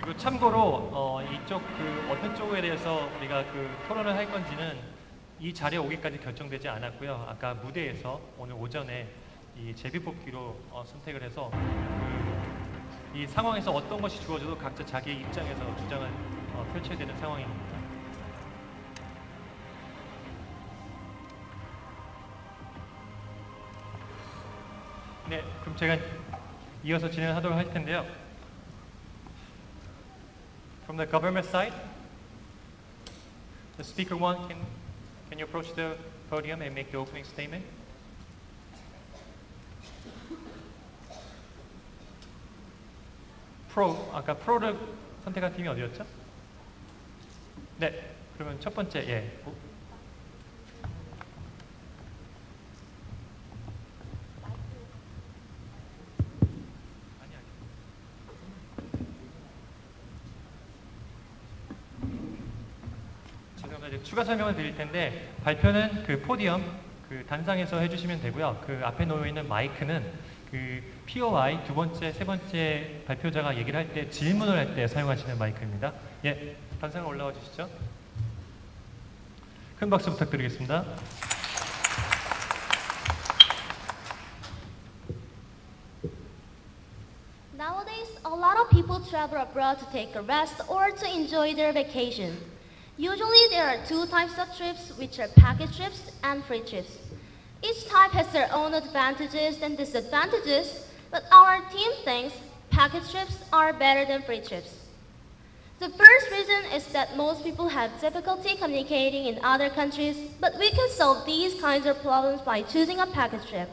그리고 참고로 이쪽 어떤 쪽에 대해서 우리가 토론을 할 건지는 이 자리에 오기까지 결정되지 않았고요. 아까 무대에서 오늘 오전에 이 제비뽑기로 선택을 해서 이 상황에서 어떤 것이 주어져도 각자 자기 입장에서 주장을 펼쳐야 되는 상황입니다. 네, 그럼 제가 이어서 진행하도록 할 텐데요. From the government side, the speaker one, can you approach the podium and make the opening statement? 아까 프로를 선택한 팀이 어디였죠? 네, 그러면 첫 번째, 예. 이제 추가 설명을 드릴 텐데 발표는 포디엄 단상에서 해주시면 되고요. 앞에 놓여 있는 마이크는 POI 두 번째, 세 번째 발표자가 얘기를 할 때 질문을 할 때 사용하시는 마이크입니다. 예, 단상에 올라와 주시죠. 큰 박수 부탁드리겠습니다. Nowadays, a lot of people travel abroad to take a rest or to enjoy their vacation. Usually there are two types of trips, which are package trips and free trips. Each type has their own advantages and disadvantages, but our team thinks package trips are better than free trips. The first reason is that most people have difficulty communicating in other countries, but we can solve these kinds of problems by choosing a package trip.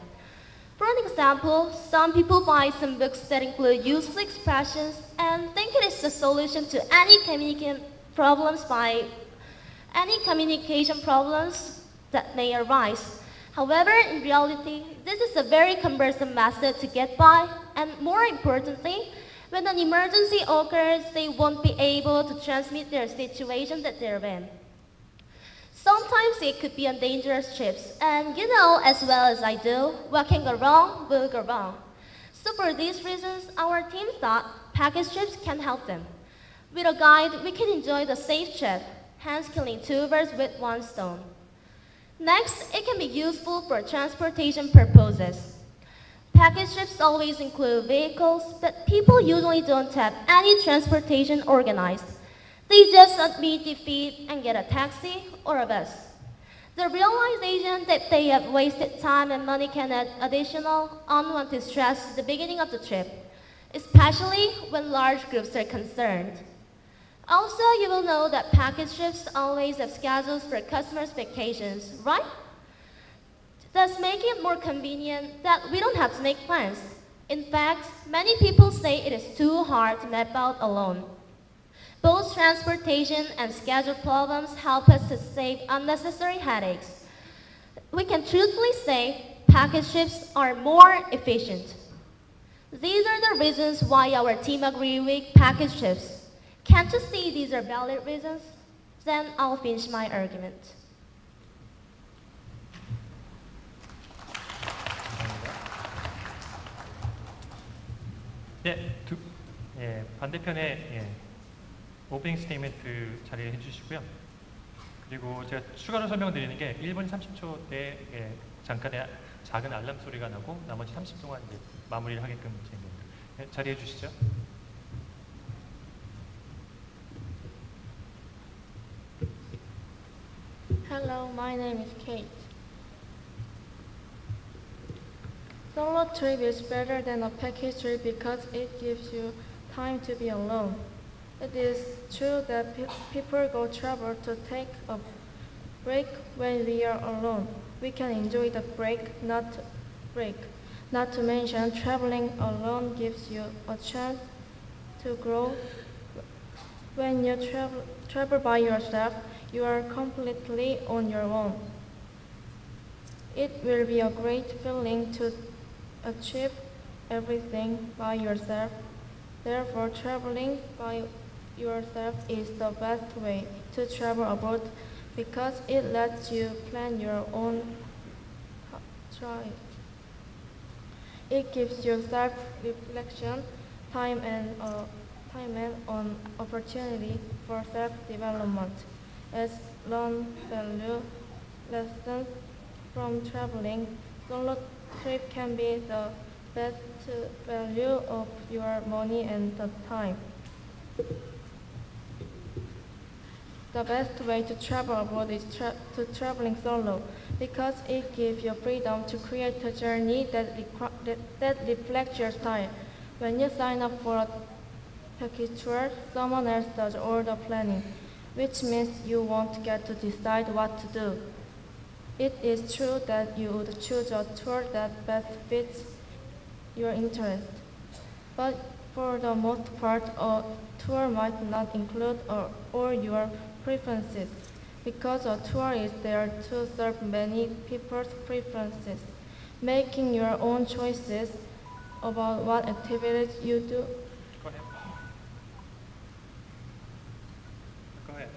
For an example, some people buy some books that include useful expressions and think it is the solution to any communication problems that may arise. However, in reality, this is a very cumbersome method to get by, and more importantly, when an emergency occurs, they won't be able to transmit their situation that they're in. Sometimes it could be on dangerous trips, and you know as well as I do, what can go wrong will go wrong. So for these reasons, our team thought package trips can help them. With a guide, we can enjoy the safe trip, hence killing two birds with one stone. Next, it can be useful for transportation purposes. Package trips always include vehicles, but people usually don't have any transportation organized. They just meet their feet and get a taxi or a bus. The realization that they have wasted time and money can add additional unwanted stress at the beginning of the trip, especially when large groups are concerned. Also, you will know that package trips always have schedules for customers' vacations, right? Thus making it more convenient that we don't have to make plans. In fact, many people say it is too hard to map out alone. Both transportation and schedule problems help us to save unnecessary headaches. We can truthfully say package trips are more efficient. These are the reasons why our team agree with package trips. Can't you see these are valid reasons? Then I'll finish my argument. 네, 반대편에 오프닝 스테이트먼트 자리에 해주시고요. 그리고 제가 추가로 설명드리는 게 1분 30초 때 잠깐의 작은 알람 소리가 나고 나머지 30분 동안 이제 마무리를 하게끔 진행됩니다. 네, 자리해 주시죠. Hello, my name is Kate. Solo trip is better than a package trip because it gives you time to be alone. It is true that people go travel to take a break when we are alone. We can enjoy the break, not break. Not to mention, traveling alone gives you a chance to grow. When you travel by yourself, you are completely on your own. It will be a great feeling to achieve everything by yourself. Therefore, traveling by yourself is the best way to travel abroad because it lets you plan your own trip. It gives you self-reflection time time and an opportunity for self-development. As learn value lessons from traveling, solo trip can be the best value of your money and the time. The best way to travel abroad is traveling solo because it gives you freedom to create a journey that reflects your style. When you sign up for a package tour, someone else does all the planning, which means you won't get to decide what to do. It is true that you would choose a tour that best fits your interest, but for the most part, a tour might not include all your preferences, because a tour is there to serve many people's preferences. Making your own choices about what activities you do. Go ahead. Go ahead.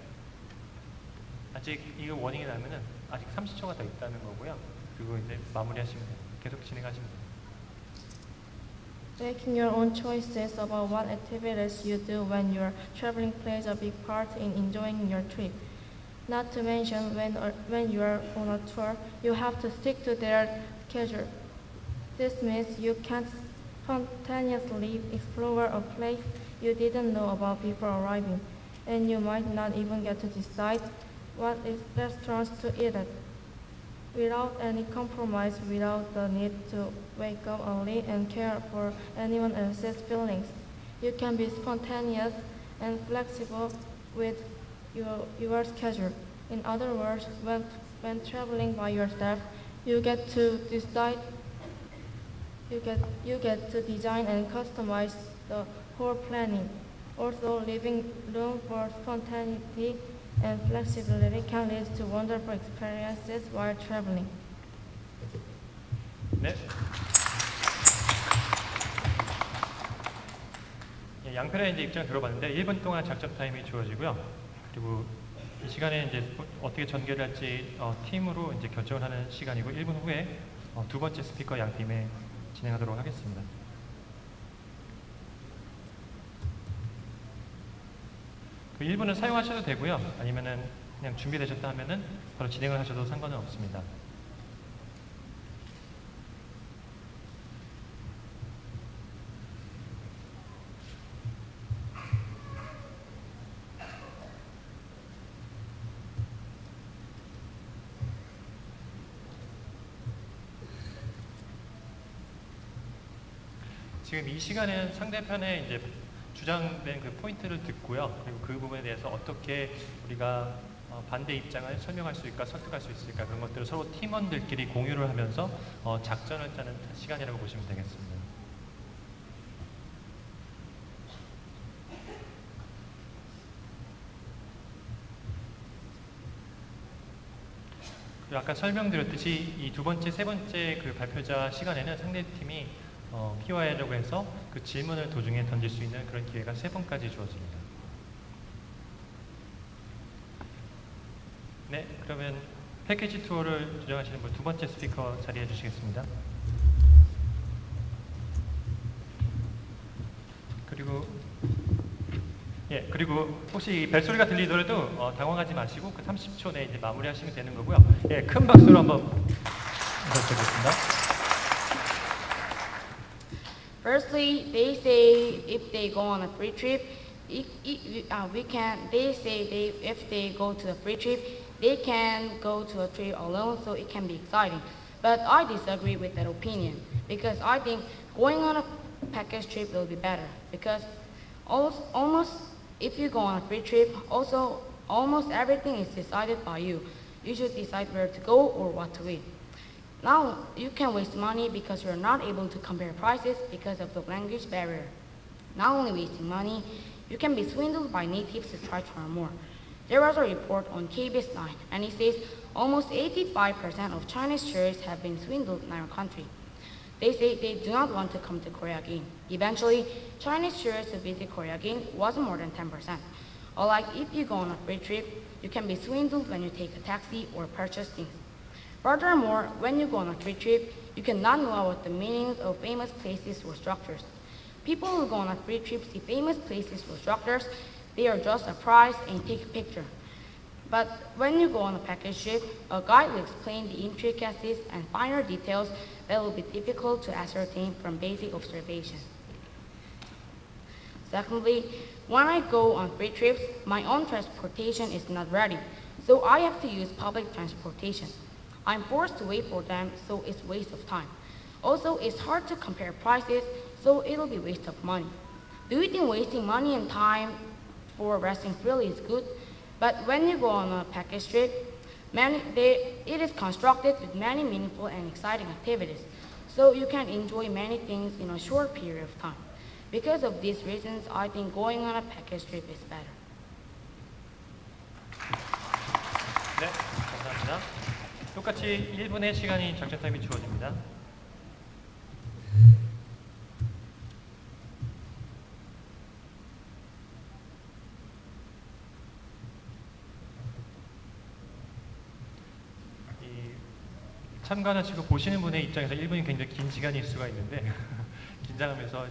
아직 이거 워닝이 나면은 아직 30초가 더 있다는 거고요. 그리고 이제 마무리하시면 돼요. 계속 진행하시면 돼요. Making your own choices about what activities you do when you're traveling plays a big part in enjoying your trip. Not to mention, when you're on a tour, you have to stick to their schedule. This means you can't spontaneously explore a place you didn't know about before arriving, and you might not even get to decide what restaurants to eat at. Without any compromise, without the need to wake up early and care for anyone else's feelings. You can be spontaneous and flexible with your schedule. In other words, when traveling by yourself, you get to decide. You get to design and customize the whole planning. Also, leaving room for spontaneity and flexibility can lead to wonderful experiences while traveling. 네. 예, 양편의 이제 입장을 들어봤는데 1분 동안 작전 타임이 주어지고요. 그리고 이 시간에 이제 어떻게 전개를 할지 팀으로 이제 결정을 하는 시간이고 1분 후에 두 번째 스피커 양 팀에 진행하도록 하겠습니다. 그 1분은 사용하셔도 되고요. 아니면은 그냥 준비되셨다 하면은 바로 진행을 하셔도 상관은 없습니다. 지금 이 시간은 상대편의 이제 주장된 그 포인트를 듣고요. 그리고 그 부분에 대해서 어떻게 우리가 반대 입장을 설명할 수 있을까, 설득할 수 있을까 그런 것들을 서로 팀원들끼리 공유를 하면서 작전을 짜는 시간이라고 보시면 되겠습니다. 그리고 아까 설명드렸듯이 이 두 번째, 세 번째 그 발표자 시간에는 상대팀이 P.Y.라고 해서 그 질문을 도중에 던질 수 있는 그런 기회가 3번까지 주어집니다. 네, 그러면 패키지 투어를 주장하시는 분 두 번째 스피커 자리해 주시겠습니다. 그리고 혹시 벨소리가 들리더라도 당황하지 마시고 그 30초 내에 이제 마무리하시면 되는 거고요. 예, 큰 박수로 한번 부탁드리겠습니다. Firstly, they say if they go on a free trip, if they go to a free trip, they can go to a trip alone, so it can be exciting. But I disagree with that opinion because I think going on a package trip will be better because almost if you go on a free trip, also almost everything is decided by you. You should decide where to go or what to eat. Now, you can waste money because you're not able to compare prices because of the language barrier. Not only wasting money, you can be swindled by natives to try to earn more. There was a report on KBS 9, and it says almost 85% of Chinese tourists have been swindled in our country. They say they do not want to come to Korea again. Eventually, Chinese tourists who visit Korea again wasn't more than 10%. Unlike if you go on a free trip, you can be swindled when you take a taxi or purchase things. Furthermore, when you go on a free trip, you cannot know what the meanings of famous places or structures. People who go on a free trip see famous places with structures. They are just surprised and take a picture. But when you go on a package trip, a guide will explain the intricacies and finer details that will be difficult to ascertain from basic observation. Secondly, when I go on free trips, my own transportation is not ready, so I have to use public transportation. I'm forced to wait for them, so it's waste of time. Also, it's hard to compare prices, so it'll be waste of money. Do you think wasting money and time for resting freely is good? But when you go on a package trip, it is constructed with many meaningful and exciting activities, so you can enjoy many things in a short period of time. Because of these reasons, I think going on a package trip is better. 네, 감사합니다. 똑같이 1분의 시간이 작전 타임이 주어집니다. 참관하시고 보시는 분의 입장에서 1분이 굉장히 긴 시간일 수가 있는데 긴장하면서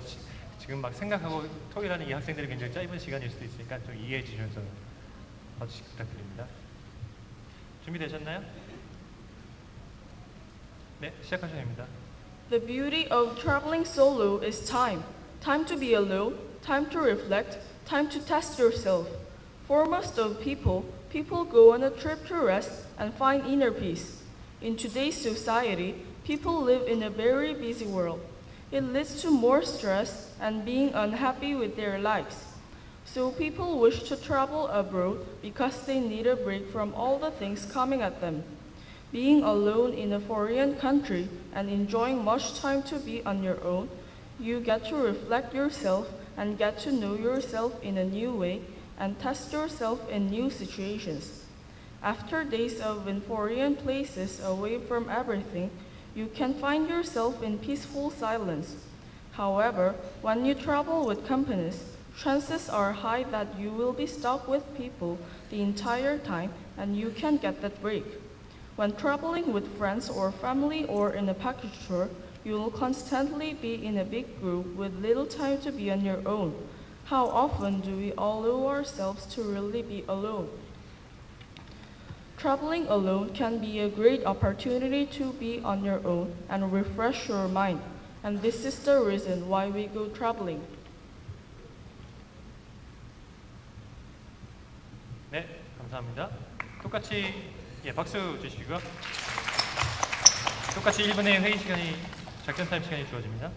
지금 막 생각하고 토의하는 이 학생들이 굉장히 짧은 시간일 수도 있으니까 좀 이해해 주셔서 봐주시기 부탁드립니다. 준비되셨나요? 네, 시작하셔야 됩니다. The beauty of traveling solo is time. Time to be alone, time to reflect, time to test yourself. For most of people go on a trip to rest and find inner peace. In today's society, people live in a very busy world. It leads to more stress and being unhappy with their lives. So people wish to travel abroad because they need a break from all the things coming at them. Being alone in a foreign country and enjoying much time to be on your own, you get to reflect yourself and get to know yourself in a new way and test yourself in new situations. After days of in foreign places away from everything, you can find yourself in peaceful silence. However, when you travel with companies, chances are high that you will be stuck with people the entire time and you can't get that break. When traveling with friends or family or in a package tour, you will constantly be in a big group with little time to be on your own. How often do we allow ourselves to really be alone? Traveling alone can be a great opportunity to be on your own and refresh your mind. And this is the reason why we go traveling. 네, 감사합니다. 똑같이 박수 주시고요. 똑같이 1분의 회의 시간이 작전 타임 시간이 주어집니다.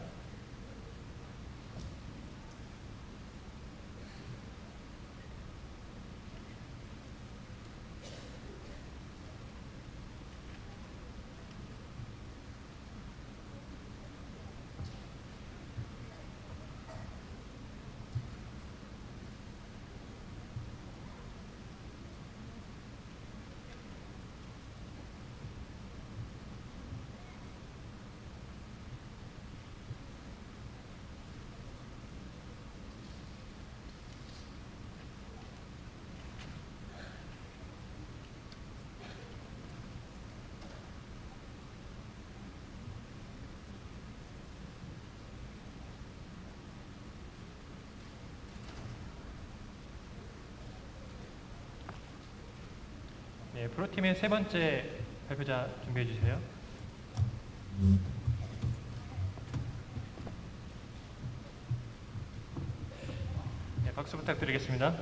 네, 프로팀의 세 번째 발표자 준비해 주세요. 네, 박수 부탁드리겠습니다.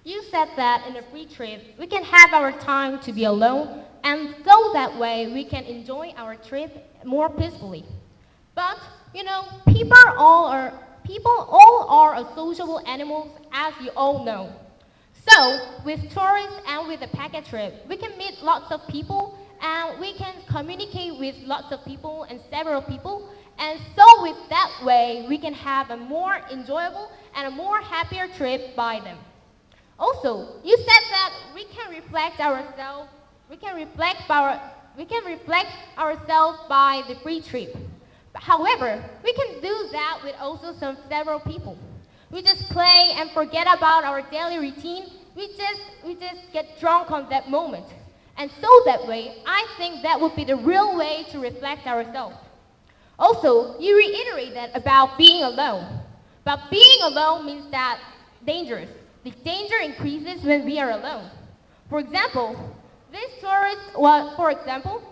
You said that in a free trip, we can have our time to be alone, and so that way we can enjoy our trip more peacefully. But, people all are sociable animals, as you all know. So, with tourists and with a package trip, we can meet lots of people, and we can communicate with lots of people and several people, and so with that way, we can have a more enjoyable and a more happier trip by them. Also, you said that we can reflect ourselves by the free trip. However, we can do that with also several people. We just play and forget about our daily routine. We just get drunk on that moment. And so that way, I think that would be the real way to reflect ourselves. Also, you reiterate that about being alone. But being alone means that dangerous. The danger increases when we are alone. For example,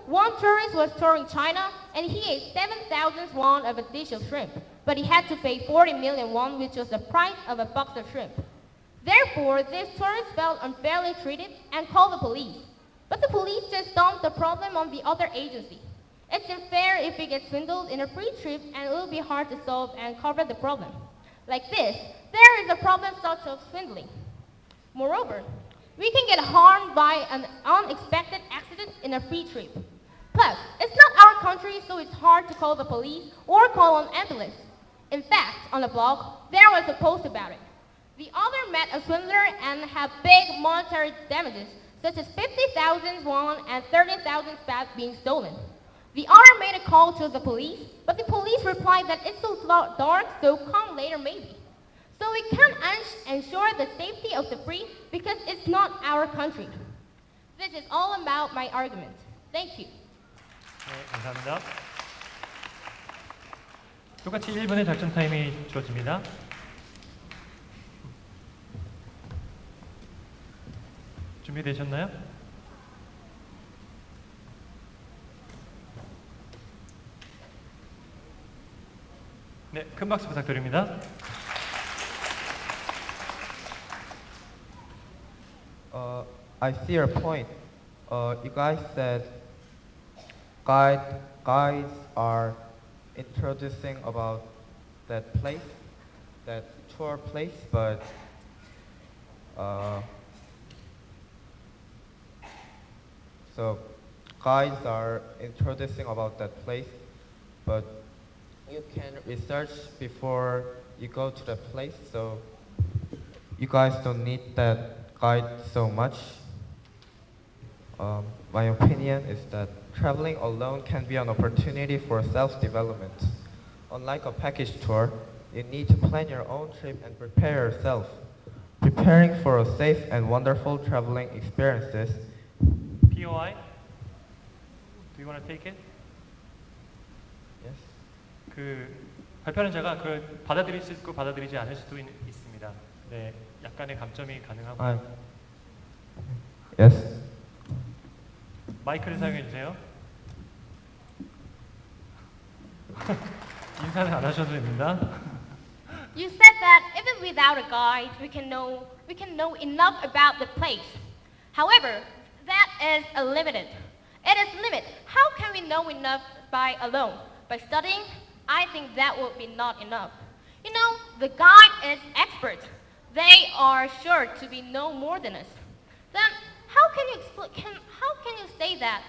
one tourist was touring China and he ate 7,000 won of a dish of shrimp, but he had to pay 40 million won, which was the price of a box of shrimp. Therefore, this tourist felt unfairly treated and called the police. But the police just dumped the problem on the other agency. It's unfair if we get swindled in a free trip, and it will be hard to solve and cover the problem. Like this, there is a problem such as swindling. Moreover, we can get harmed by an unexpected accident in a free trip. Plus, it's not our country, so it's hard to call the police or call an ambulance. In fact, on the blog, there was a post about it. The author met a swindler and had big monetary damages, such as 50,000 won and 13,000 baht being stolen. The author made a call to the police, but the police replied that it's so dark, so come later maybe. So we can't ensure the safety of the free because it's not our country. This is all about my argument. Thank you. 네, 감사합니다. 똑같이 1분의 작전 타임이 주어집니다. 준비되셨나요? 네, 큰 박수 부탁드립니다. I see your point. You guys said guys are introducing about that place, that tour place, but so guides are introducing about that place, but you can research before you go to the place, so you guys don't need that guide so much. My opinion is that traveling alone can be an opportunity for self-development. Unlike a package tour, you need to plan your own trip and prepare yourself. Preparing for a safe and wonderful traveling experiences. POI? Do you want to take it? Yes. 그 발표하는 자가 그걸 받아들일 수 있고 받아들이지 않을 수도 있습니다. 네, 약간의 감점이 가능하고. Yes. 마이크를 사용해 주세요. 인사는 안 하셔도 됩니다. You said that even without a guide, we can know enough about the place. However, that is a limited. It is limited. How can we know enough by alone? By studying? I think that would be not enough. You know, the guide is expert. They are sure to be know more than us. Then how can you say that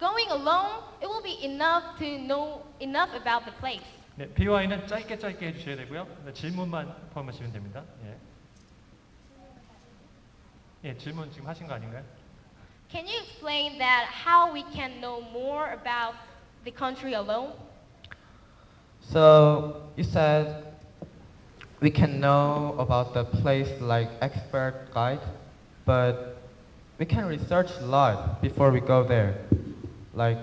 going alone it will be enough to know enough about the place? 네, POI는 짧게 해주셔야 되고요. 네, 질문만 포함하시면 됩니다. 예, 질문 지금 하신 거 아닌가요? Can you explain that how we can know more about the country alone? So you said we can know about the place like expert guide, but we can research a lot before we go there. Like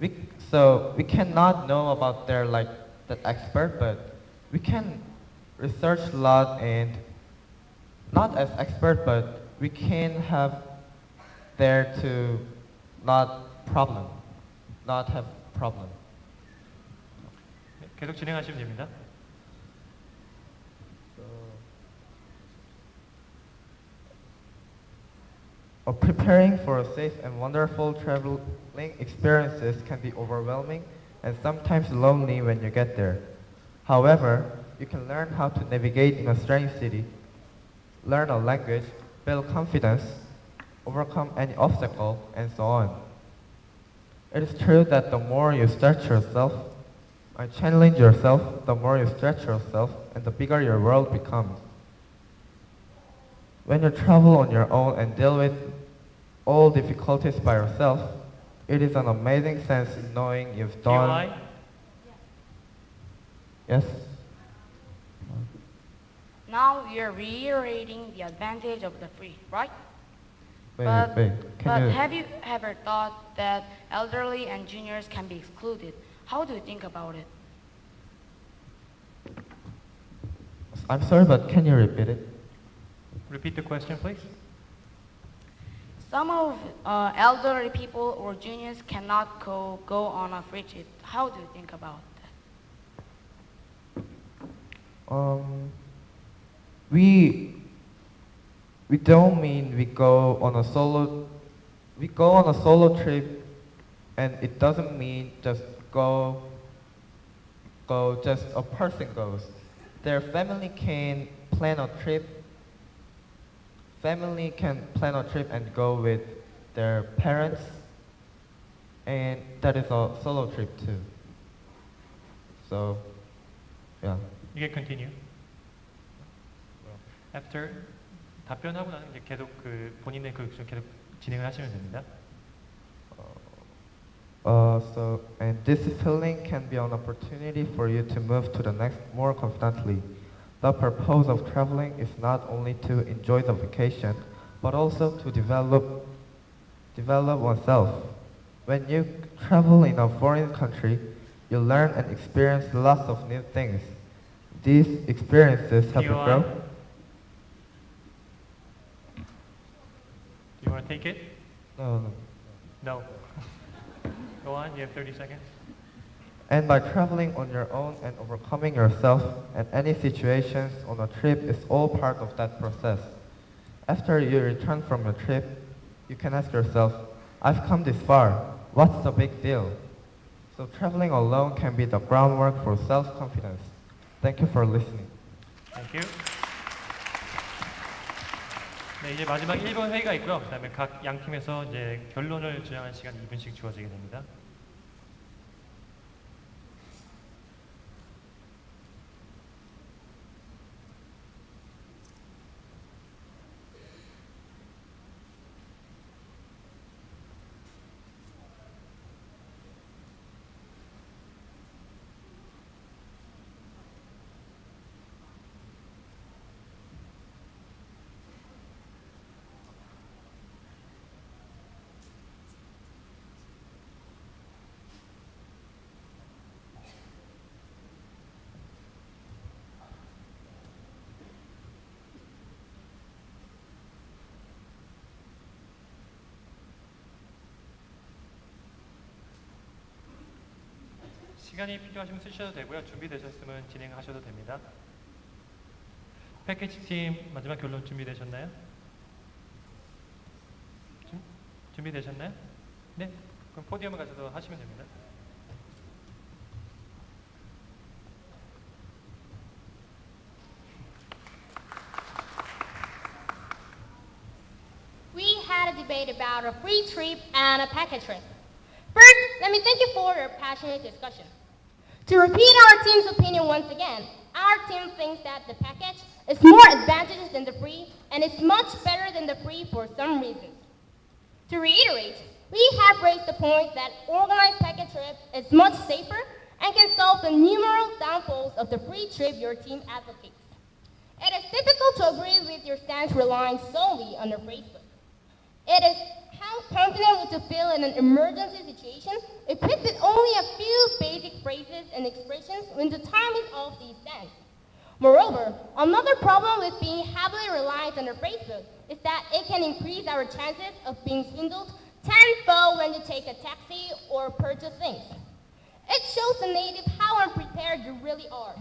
we cannot know about their like that expert, but we can research a lot and not as expert, but we can have there to not have problem. 네, 계속 진행하시면 됩니다. Preparing for a safe and wonderful traveling experiences can be overwhelming and sometimes lonely when you get there. However, you can learn how to navigate in a strange city, learn a language, build confidence, overcome any obstacle, and so on. It is true that the more you stretch yourself, challenge yourself, the more you stretch yourself, and the bigger your world becomes. When you travel on your own and deal with all difficulties by yourself, it is an amazing sense in knowing you've done. POI? Yes. Now you're reiterating the advantage of the free, right? Wait, But- wait. But Can you? have you ever thought that elderly and juniors can be excluded? How do you think about it? I'm sorry, but can you repeat it? Repeat the question, please. Some of elderly people or juniors cannot go on a free trip. How do you think about that? We don't mean we go on a solo trip, and it doesn't mean just just a person goes. Their family can plan a trip. Family can plan a trip and go with their parents, and that is a solo trip too. So, yeah. You can continue. After 답변하고 나면 이제 계속 그 본인의 그 계속 진행을 하시면 됩니다. And this feeling can be an opportunity for you to move to the next more confidently. The purpose of traveling is not only to enjoy the vacation, but also to develop oneself. When you travel in a foreign country, you learn and experience lots of new things. These experiences help you grow. Do you want to take it? No. No. Go on, you have 30 seconds. And by traveling on your own and overcoming yourself and any situations on a trip is all part of that process. After you return from your trip, you can ask yourself, I've come this far, what's the big deal? So traveling alone can be the groundwork for self-confidence. Thank you for listening. Thank you. 네, 이제 마지막 1번 회의가 있고요. 그다음에 각 양 팀에서 이제 결론을 주장하는 시간 2분씩 주어지게 됩니다. 시간이 필요하시면 쓰셔도 되고요. 준비되셨으면 진행하셔도 됩니다. 패키지 팀 마지막 결론 준비되셨나요? 준비되셨나요? 네. 그럼 포디움에 가셔서 하시면 됩니다. We had a debate about a free trip and a package trip. First, let me thank you for your passionate discussion. To repeat our team's opinion once again, our team thinks that the package is more advantageous than the free, and it's much better than the free for some reasons. To reiterate, we have raised the point that organized package trip is much safer and can solve the numerous downfalls of the free trip your team advocates. It is difficult to agree with your stance relying solely on the phrasebook. It is how confident would you feel in an emergency situation equipped with only a few basic phrases and expressions when the time is of these stands. Moreover, another problem with being heavily reliant on the phrasebook is that it can increase our chances of being swindled tenfold when you take a taxi or purchase things. It shows the native how unprepared you really are.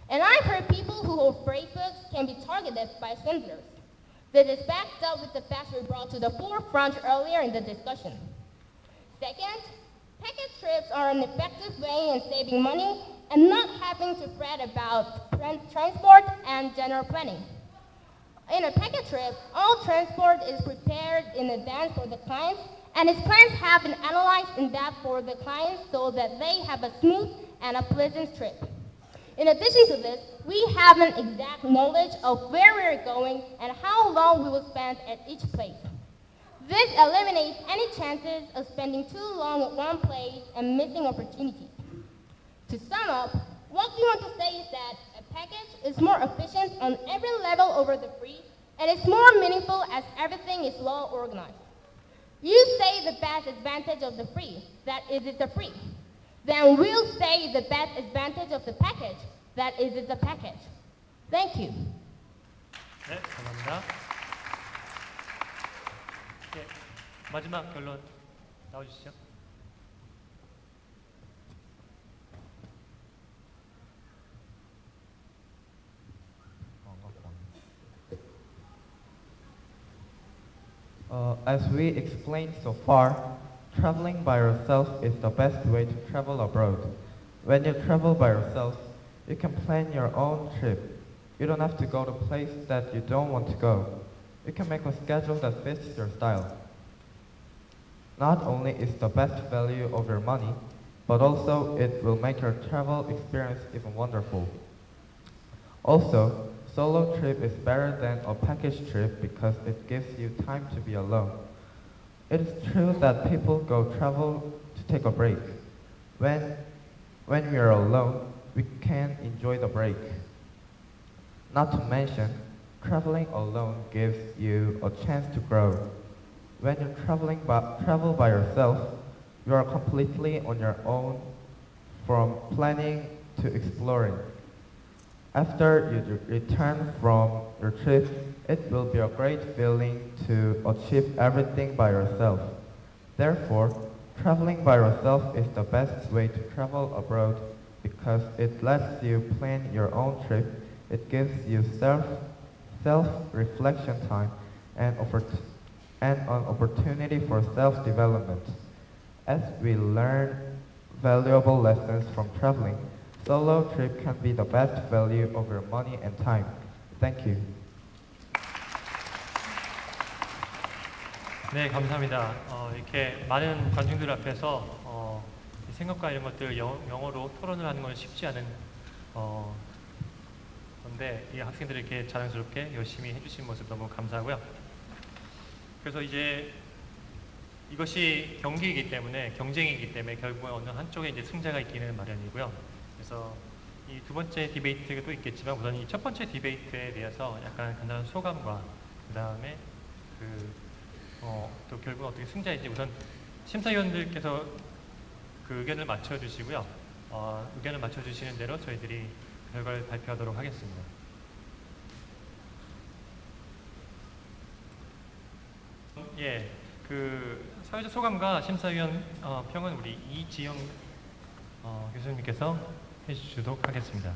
And I've heard people who hold phrasebooks can be targeted by swindlers. This is backed up with the facts we brought to the forefront earlier in the discussion. Second, package trips are an effective way in saving money and not having to fret about transport and general planning. In a package trip, all transport is prepared in advance for the clients, and its plans have been analyzed in depth for the clients so that they have a smooth and a pleasant trip. In addition to this, we have an exact knowledge of where we are going and how long we will spend at each place. This eliminates any chances of spending too long at one place and missing opportunities. To sum up, what we want to say is that a package is more efficient on every level over the free, and it's more meaningful as everything is well organized. You say the best advantage of the free, that is it the free. Then we'll say the best advantage of the package, that is it the package. Thank you. 네, 감사합니다. 예, 마지막 결론 나와주시죠. As we explained so far, traveling by yourself is the best way to travel abroad. When you travel by yourself, you can plan your own trip. You don't have to go to places that you don't want to go. You can make a schedule that fits your style. Not only is the best value of your money, but also it will make your travel experience even wonderful. Also, solo trip is better than a package trip because it gives you time to be alone. It is true that people go travel to take a break. When we are alone, we can enjoy the break. Not to mention, traveling alone gives you a chance to grow. When you travel by yourself, you are completely on your own from planning to exploring. After you return from your trip, it will be a great feeling to achieve everything by yourself. Therefore, traveling by yourself is the best way to travel abroad because it lets you plan your own trip. It gives you self-reflection time and an opportunity for self-development. As we learn valuable lessons from traveling, solo trip can be the best value of your money and time. Thank you. 네, 감사합니다. 이렇게 많은 관중들 앞에서 이 생각과 이런 것들 영어로 토론을 하는 건 쉽지 않은 건데 이 학생들이 이렇게 자랑스럽게 열심히 해주신 모습 너무 감사하고요. 그래서 이제 이것이 경기이기 때문에 경쟁이기 때문에 결국은 어느 한쪽에 이제 승자가 있기는 마련이고요. 그래서 이 두 번째 디베이트도 있겠지만 우선 이 첫 번째 디베이트에 대해서 약간 간단한 소감과 그 다음에 또 결국 어떻게 승자인지 우선 심사위원들께서 그 의견을 맞춰주시고요. 의견을 맞춰주시는 대로 저희들이 결과를 발표하도록 하겠습니다. 예, 그 사회적 소감과 심사위원 평은 우리 이지영 교수님께서 해주도록 하겠습니다.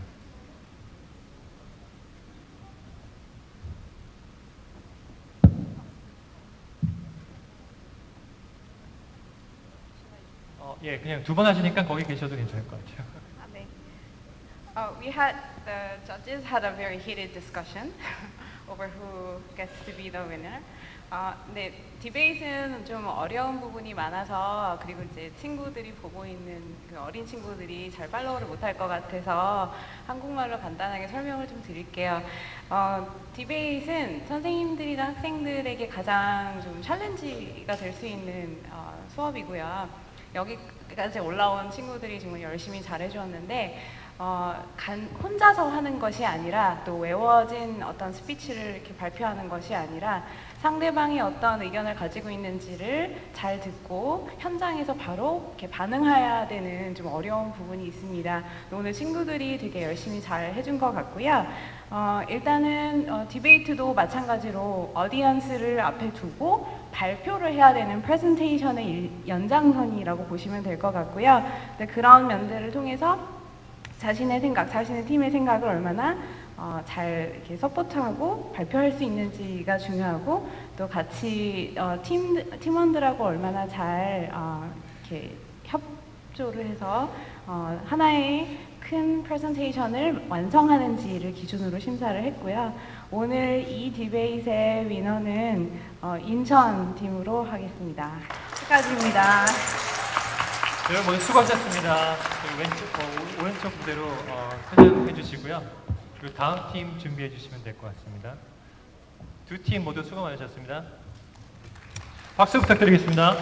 예, 그냥 두 번 하시니까 거기 계셔도 괜찮을 것 같아요. 네. The judges had a very heated discussion over who gets to be the winner. 네, 디베이트는 좀 어려운 부분이 많아서 그리고 이제 친구들이 보고 있는 그 어린 친구들이 잘 팔로우를 못할 것 같아서 한국말로 간단하게 설명을 좀 드릴게요. 디베이트는 선생님들이나 학생들에게 가장 좀 챌린지가 될 수 있는 수업이고요. 여기까지 올라온 친구들이 정말 열심히 잘해주었는데 혼자서 하는 것이 아니라 또 외워진 어떤 스피치를 이렇게 발표하는 것이 아니라 상대방이 어떤 의견을 가지고 있는지를 잘 듣고 현장에서 바로 이렇게 반응해야 되는 좀 어려운 부분이 있습니다. 오늘 친구들이 되게 열심히 잘 해준 것 같고요. 일단은 디베이트도 마찬가지로 어디언스를 앞에 두고 발표를 해야 되는 프레젠테이션의 연장선이라고 보시면 될 것 같고요. 그런 면들을 통해서 자신의 생각, 자신의 팀의 생각을 얼마나 잘 이렇게 서포트하고 발표할 수 있는지가 중요하고 또 같이 팀원들하고 얼마나 잘 이렇게 협조를 해서 하나의 큰 프레젠테이션을 완성하는지를 기준으로 심사를 했고요. 오늘 이 디베이트의 위너는 인천 팀으로 하겠습니다. 축하드립니다. 여러분 모두 수고하셨습니다. 오른쪽 무대로 퇴장해 주시고요. 그리고 다음 팀 준비해 주시면 될 것 같습니다. 두 팀 모두 수고 많으셨습니다. 박수 부탁드리겠습니다.